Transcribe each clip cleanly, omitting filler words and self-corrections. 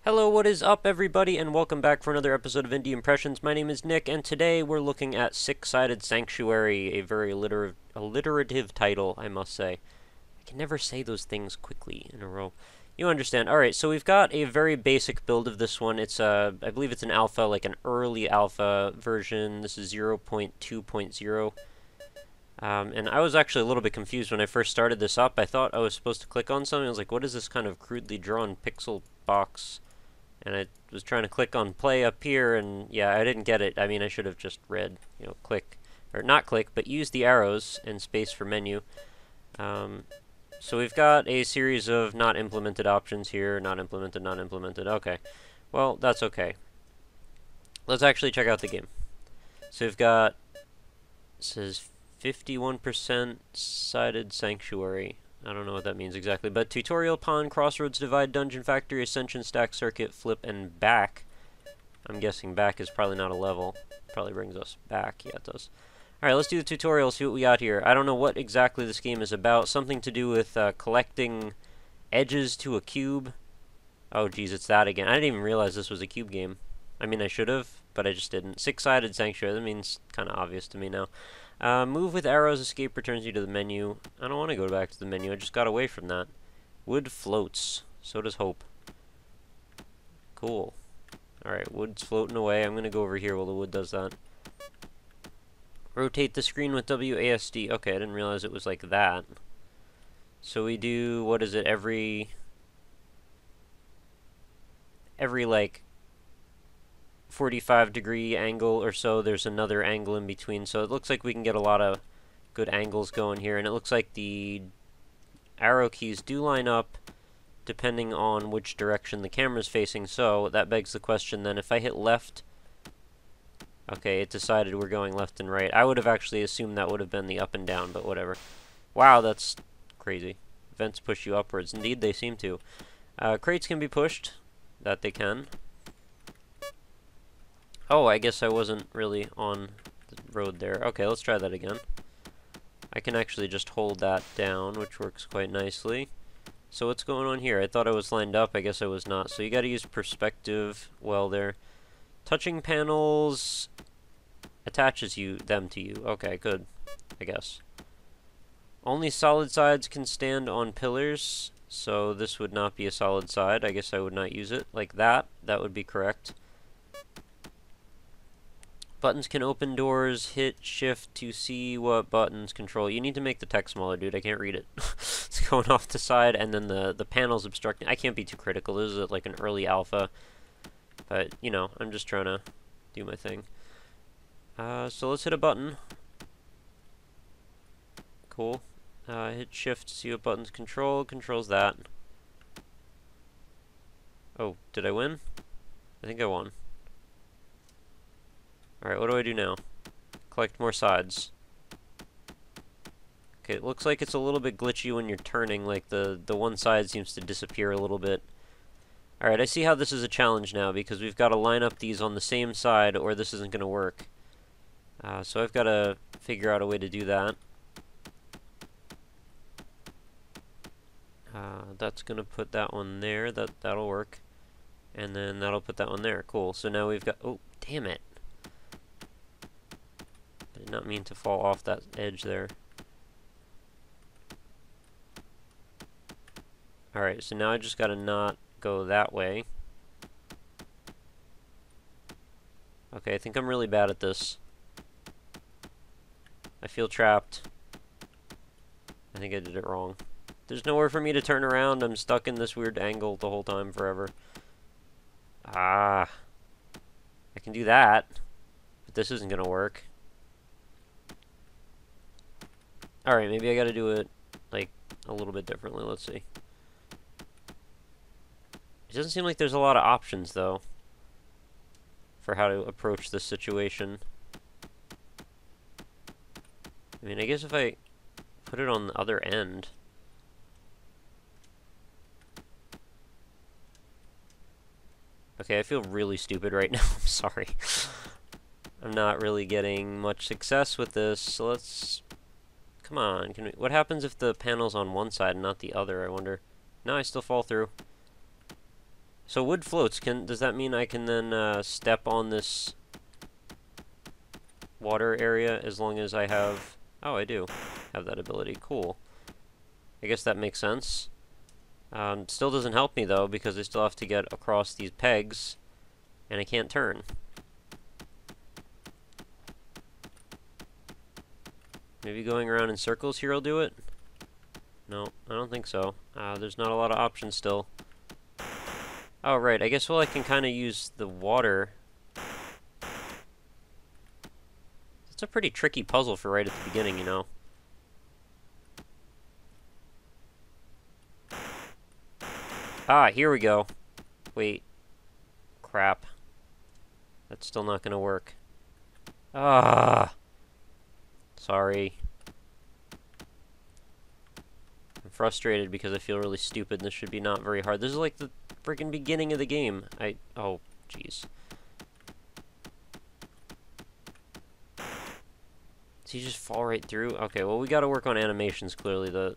Hello, what is up, everybody, and welcome back for another episode of Indie Impressions. My name is Nick, and today we're looking at Six-Sided Sanctuary, a very alliterative title, I must say. I can never say those things quickly in a row. You understand. Alright, so we've got a very basic build of this one. It's, I believe it's an alpha, like an early alpha version. This is 0.2.0. And I was actually a little bit confused when I first started this up. I thought I was supposed to click on something. I was like, what is this kind of crudely drawn pixel box? And I was trying to click on play up here, and yeah, I didn't get it. I mean, I should have just read, click, or not click, but use the arrows and space for menu. So we've got a series of not implemented options here, not implemented, not implemented. Okay, well, that's okay. Let's actually check out the game. So we've got, it says 51% sided sanctuary. I don't know what that means exactly, but tutorial, pawn, crossroads, divide, dungeon, factory, ascension, stack, circuit, flip, and back. I'm guessing back is probably not a level. Probably brings us back. Yeah, it does. Alright, let's do the tutorial, see what we got here. I don't know what exactly this game is about. Something to do with collecting edges to a cube. Oh, geez, it's that again. I didn't even realize this was a cube game. I mean, I should have, but I just didn't. Six-sided sanctuary. That means kind of obvious to me now. Move with arrows, escape returns you to the menu. I don't want to go back to the menu, I just got away from that. Wood floats. So does hope. Cool. Alright, wood's floating away. I'm going to go over here while the wood does that. Rotate the screen with WASD. Okay, I didn't realize it was like that. So we do, what is it, every like 45-degree angle or so, there's another angle in between, so it looks like we can get a lot of good angles going here, and it looks like the arrow keys do line up depending on which direction the camera's facing, so that begs the question then, if I hit left, okay, it decided we're going left and right. I would have actually assumed that would have been the up and down, but whatever. Wow, that's crazy. Vents push you upwards. Indeed, they seem to. Crates can be pushed. That they can. Oh, I guess I wasn't really on the road there. Okay, let's try that again. I can actually just hold that down, which works quite nicely. So what's going on here? I thought I was lined up. I guess I was not. So you got to use perspective well there. Touching panels attaches them to you. Okay, good. I guess. Only solid sides can stand on pillars. So this would not be a solid side. I guess I would not use it like that. That would be correct. Buttons can open doors, hit shift to see what buttons control. You need to make the text smaller, dude. I can't read it. It's going off the side, and then the panel's obstructing. I can't be too critical. This is like an early alpha. But, you know, I'm just trying to do my thing. So let's hit a button. Cool. Hit shift to see what buttons control. Controls that. Oh, did I win? I think I won. Alright, what do I do now? Collect more sides. Okay, it looks like it's a little bit glitchy when you're turning, like the one side seems to disappear a little bit. Alright, I see how this is a challenge now, because we've got to line up these on the same side, or this isn't going to work. So I've got to figure out a way to do that. That's going to put that one there, that'll work. And then that'll put that one there, cool. So now we've got, oh, damn it. I did not mean to fall off that edge there. Alright, so now I just gotta not go that way. Okay, I think I'm really bad at this. I feel trapped. I think I did it wrong. There's nowhere for me to turn around. I'm stuck in this weird angle the whole time forever. Ah. I can do that. But this isn't gonna work. Alright, maybe I gotta do it, like, a little bit differently. Let's see. It doesn't seem like there's a lot of options, though, for how to approach this situation. I mean, I guess if I put it on the other end... Okay, I feel really stupid right now. I'm sorry. I'm not really getting much success with this, so let's... Come on, what happens if the panel's on one side and not the other, I wonder? No, I still fall through. So wood floats. Does that mean I can then step on this water area as long as I have... Oh, I do have that ability. Cool. I guess that makes sense. Still doesn't help me, though, because I still have to get across these pegs, and I can't turn. Maybe going around in circles here will do it? No, I don't think so. There's not a lot of options still. Oh, right. I guess, well, I can kind of use the water. It's a pretty tricky puzzle for right at the beginning, you know. Ah, here we go. Wait. Crap. That's still not gonna work. Ah! Sorry. I'm frustrated because I feel really stupid and this should be not very hard. This is like the freaking beginning of the game. Oh, jeez. Does he just fall right through? Okay, well, we gotta work on animations, clearly.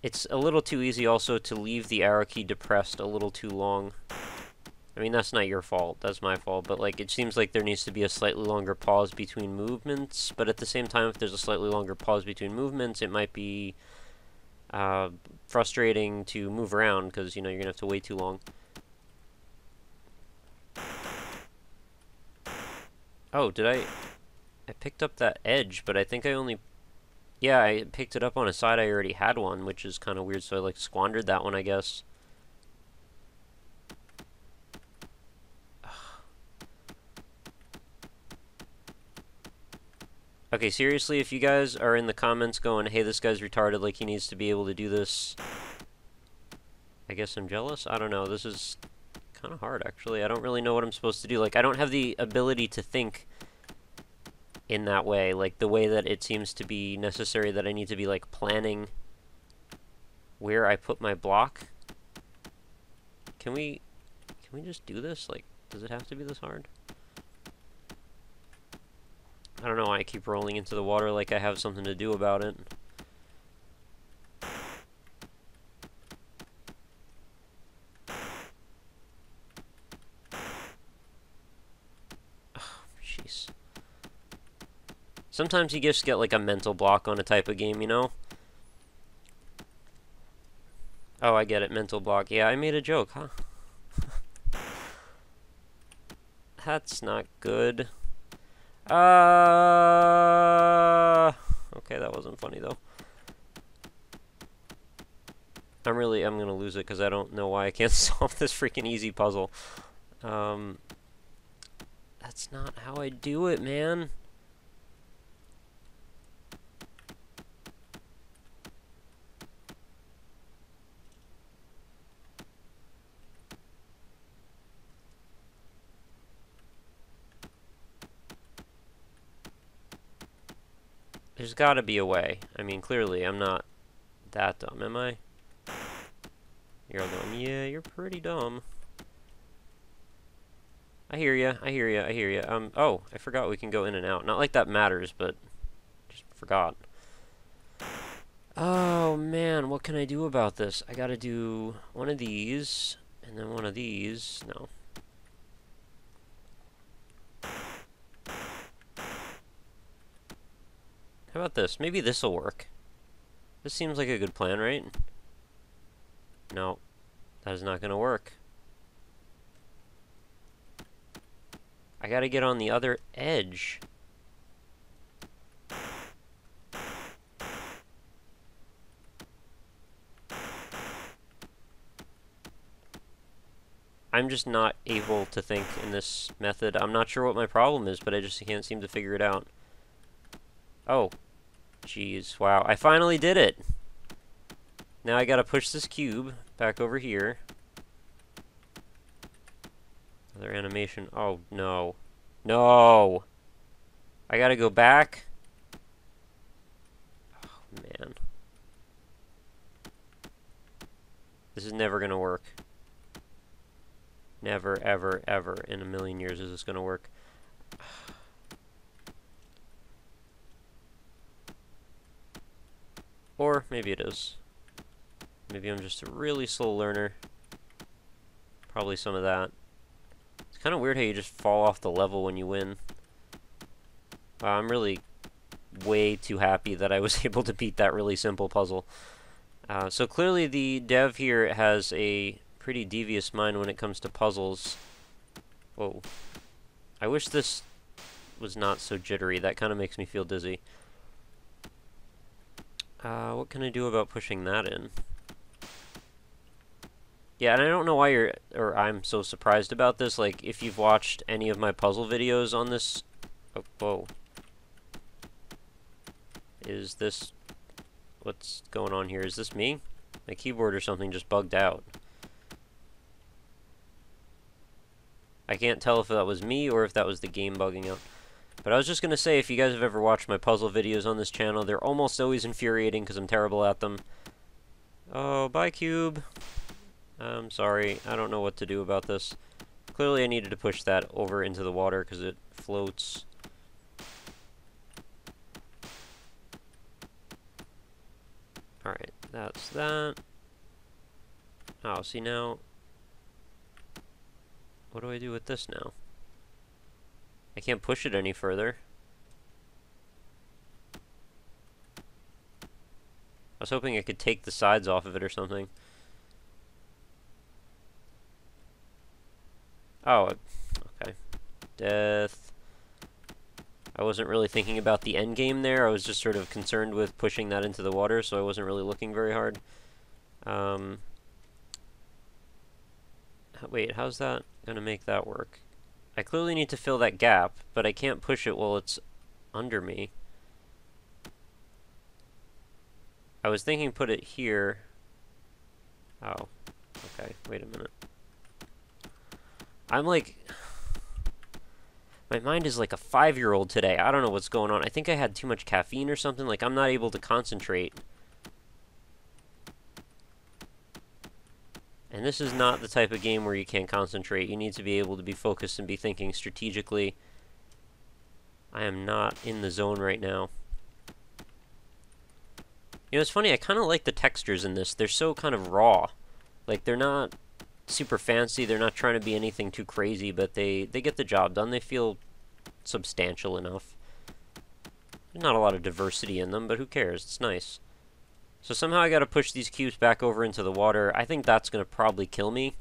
It's a little too easy also to leave the arrow key depressed a little too long. I mean, that's not your fault, that's my fault, but like, it seems like there needs to be a slightly longer pause between movements, but at the same time, if there's a slightly longer pause between movements, it might be frustrating to move around, because, you know, you're gonna have to wait too long. Oh, I picked up that edge, but I think I only... Yeah, I picked it up on a side I already had one, which is kind of weird, so I, like, squandered that one, I guess. Okay, seriously, if you guys are in the comments going, hey, this guy's retarded, like, he needs to be able to do this, I guess I'm jealous? I don't know, this is kind of hard, actually. I don't really know what I'm supposed to do. Like, I don't have the ability to think in that way, like, the way that it seems to be necessary, that I need to be, like, planning where I put my block. Can we just do this? Like, does it have to be this hard? I don't know why I keep rolling into the water like I have something to do about it. Oh, jeez. Sometimes you just get like a mental block on a type of game, you know? Oh, I get it, mental block. Yeah, I made a joke, huh? That's not good. Okay, that wasn't funny though. I'm gonna lose it because I don't know why I can't solve this freaking easy puzzle. That's not how I do it, man. There's gotta be a way. I mean, clearly, I'm not that dumb, am I? You're dumb. Yeah, you're pretty dumb. I hear ya, I hear ya, I hear ya. Oh, I forgot we can go in and out. Not like that matters, but just forgot. Oh, man, what can I do about this? I gotta do one of these, and then one of these. No. How about this? Maybe this'll work. This seems like a good plan, right? No, that is not gonna work. I gotta get on the other edge. I'm just not able to think in this method. I'm not sure what my problem is, but I just can't seem to figure it out. Oh. Jeez, wow. I finally did it! Now I gotta push this cube back over here. Another animation. Oh, no. No! I gotta go back? Oh, man. This is never gonna work. Never, ever, ever in a million years is this gonna work. Or maybe it is. Maybe I'm just a really slow learner. Probably some of that. It's kind of weird how you just fall off the level when you win. Wow, I'm really way too happy that I was able to beat that really simple puzzle. So clearly the dev here has a pretty devious mind when it comes to puzzles. Whoa. I wish this was not so jittery. That kind of makes me feel dizzy. What can I do about pushing that in? Yeah, and I don't know why I'm so surprised about this. Like, if you've watched any of my puzzle videos on this... Oh, whoa. Is this... What's going on here? Is this me? My keyboard or something just bugged out. I can't tell if that was me or if that was the game bugging out. But I was just going to say, if you guys have ever watched my puzzle videos on this channel, they're almost always infuriating because I'm terrible at them. Oh, bye, cube. I'm sorry. I don't know what to do about this. Clearly, I needed to push that over into the water because it floats. Alright, that's that. Oh, see now... What do I do with this now? I can't push it any further. I was hoping I could take the sides off of it or something. Oh, okay. Death. I wasn't really thinking about the end game there. I was just sort of concerned with pushing that into the water, so I wasn't really looking very hard. Wait, how's that gonna make that work? I clearly need to fill that gap, but I can't push it while it's under me. I was thinking put it here. Oh, okay, wait a minute. I'm like... My mind is like a 5-year-old today. I don't know what's going on. I think I had too much caffeine or something. Like, I'm not able to concentrate. And this is not the type of game where you can't concentrate. You need to be able to be focused and be thinking strategically. I am not in the zone right now. You know, it's funny, I kind of like the textures in this. They're so kind of raw. Like, they're not super fancy, they're not trying to be anything too crazy, but they get the job done. They feel substantial enough. There's not a lot of diversity in them, but who cares? It's nice. So somehow I gotta push these cubes back over into the water. I think that's gonna probably kill me.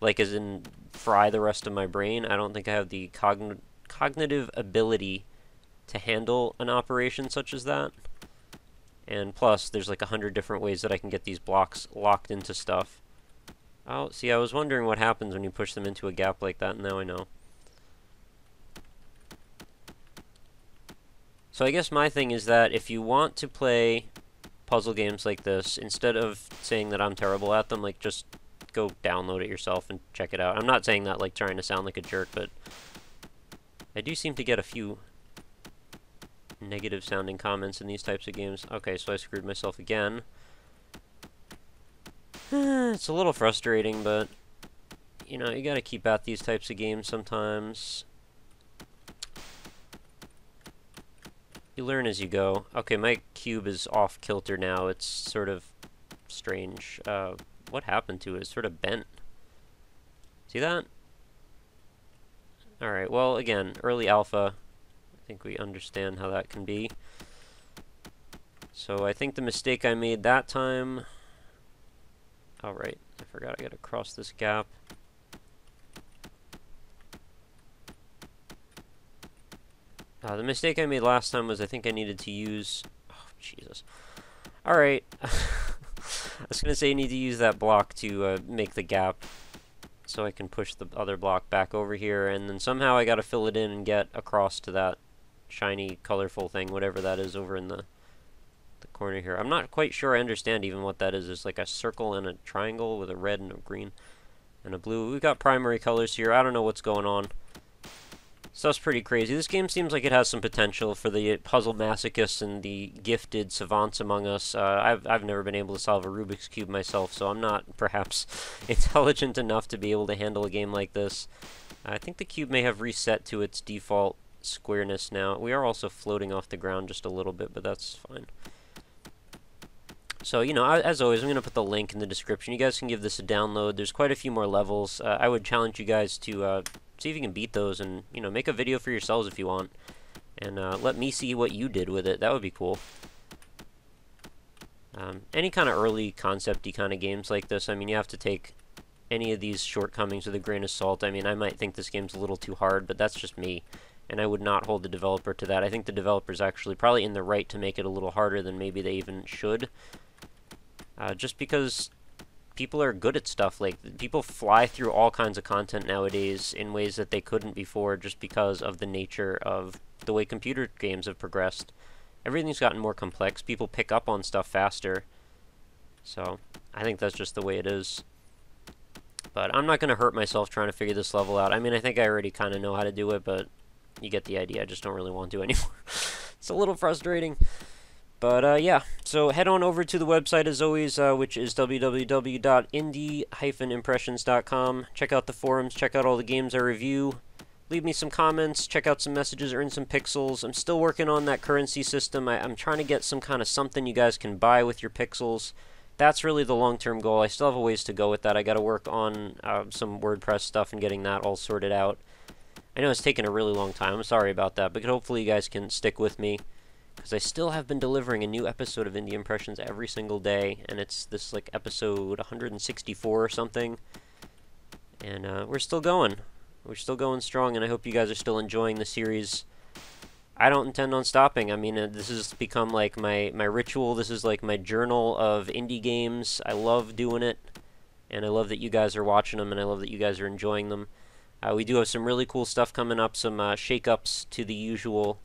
Like, as in, fry the rest of my brain. I don't think I have the cognitive ability to handle an operation such as that. And plus, there's like 100 different ways that I can get these blocks locked into stuff. Oh, see, I was wondering what happens when you push them into a gap like that, and now I know. So I guess my thing is that if you want to play puzzle games like this, instead of saying that I'm terrible at them, like, just go download it yourself and check it out. I'm not saying that like trying to sound like a jerk, but I do seem to get a few negative sounding comments in these types of games. Okay, so I screwed myself again. It's a little frustrating, but you know, you gotta keep at these types of games sometimes. You learn as you go. Okay, my cube is off kilter now. It's sort of strange. What happened to it? It's sort of bent. See that? Alright, well, again, early alpha. I think we understand how that can be. So I think the mistake I made that time... Alright, I forgot I gotta cross this gap. The mistake I made last time was I think I needed to use... Oh, Jesus. Alright. I was going to say you need to use that block to make the gap so I can push the other block back over here, and then somehow I got to fill it in and get across to that shiny, colorful thing, whatever that is over in the corner here. I'm not quite sure I understand even what that is. It's like a circle and a triangle with a red and a green and a blue. We've got primary colors here. I don't know what's going on. Stuff's pretty crazy. This game seems like it has some potential for the puzzle masochists and the gifted savants among us. I've never been able to solve a Rubik's Cube myself, so I'm not perhaps intelligent enough to be able to handle a game like this. I think the cube may have reset to its default squareness now. We are also floating off the ground just a little bit, but that's fine. So, you know, as always, I'm going to put the link in the description. You guys can give this a download. There's quite a few more levels. I would challenge you guys to see if you can beat those and, you know, make a video for yourselves if you want. And let me see what you did with it. That would be cool. Any kind of early concept-y kind of games like this, I mean, you have to take any of these shortcomings with a grain of salt. I mean, I might think this game's a little too hard, but that's just me. And I would not hold the developer to that. I think the developer's actually probably in the right to make it a little harder than maybe they even should. Just because people are good at stuff. Like, people fly through all kinds of content nowadays in ways that they couldn't before just because of the nature of the way computer games have progressed. Everything's gotten more complex. People pick up on stuff faster. So, I think that's just the way it is. But I'm not going to hurt myself trying to figure this level out. I mean, I think I already kind of know how to do it, but you get the idea. I just don't really want to anymore. It's a little frustrating. But, yeah. So, head on over to the website, as always, which is www.indie-impressions.com. Check out the forums. Check out all the games I review. Leave me some comments, check out some messages, earn some pixels. I'm still working on that currency system. I'm trying to get some kind of something you guys can buy with your pixels. That's really the long-term goal. I still have a ways to go with that. I got to work on some WordPress stuff and getting that all sorted out. I know it's taken a really long time. I'm sorry about that, but hopefully you guys can stick with me, because I still have been delivering a new episode of Indie Impressions every single day, and it's this like episode 164 or something, and we're still going. We're still going strong, and I hope you guys are still enjoying the series. I don't intend on stopping. I mean, this has become like my ritual. This is like my journal of indie games. I love doing it, and I love that you guys are watching them, and I love that you guys are enjoying them. We do have some really cool stuff coming up, some shake-ups to the usual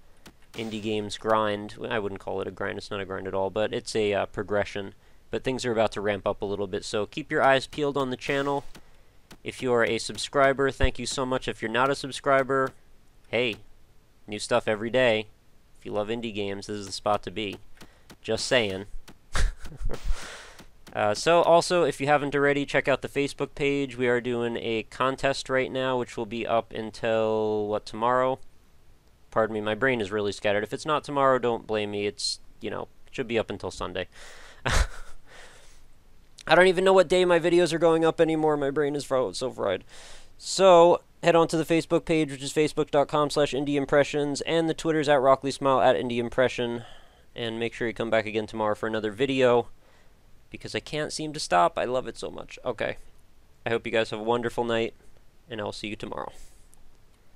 indie games grind. I wouldn't call it a grind. It's not a grind at all, but it's a progression. But things are about to ramp up a little bit, so keep your eyes peeled on the channel. If you're a subscriber, thank you so much. If you're not a subscriber, hey, new stuff every day. If you love indie games, this is the spot to be. Just saying. So also, if you haven't already, check out the Facebook page. We are doing a contest right now, which will be up until, what, tomorrow? Pardon me, my brain is really scattered. If it's not tomorrow, don't blame me. It's, you know, it should be up until Sunday. I don't even know what day my videos are going up anymore. My brain is so fried. So, head on to the Facebook page, which is facebook.com/indieimpressions, and the Twitter's at RockLeeSmile, at indieimpression. And make sure you come back again tomorrow for another video, because I can't seem to stop. I love it so much. Okay. I hope you guys have a wonderful night, and I'll see you tomorrow.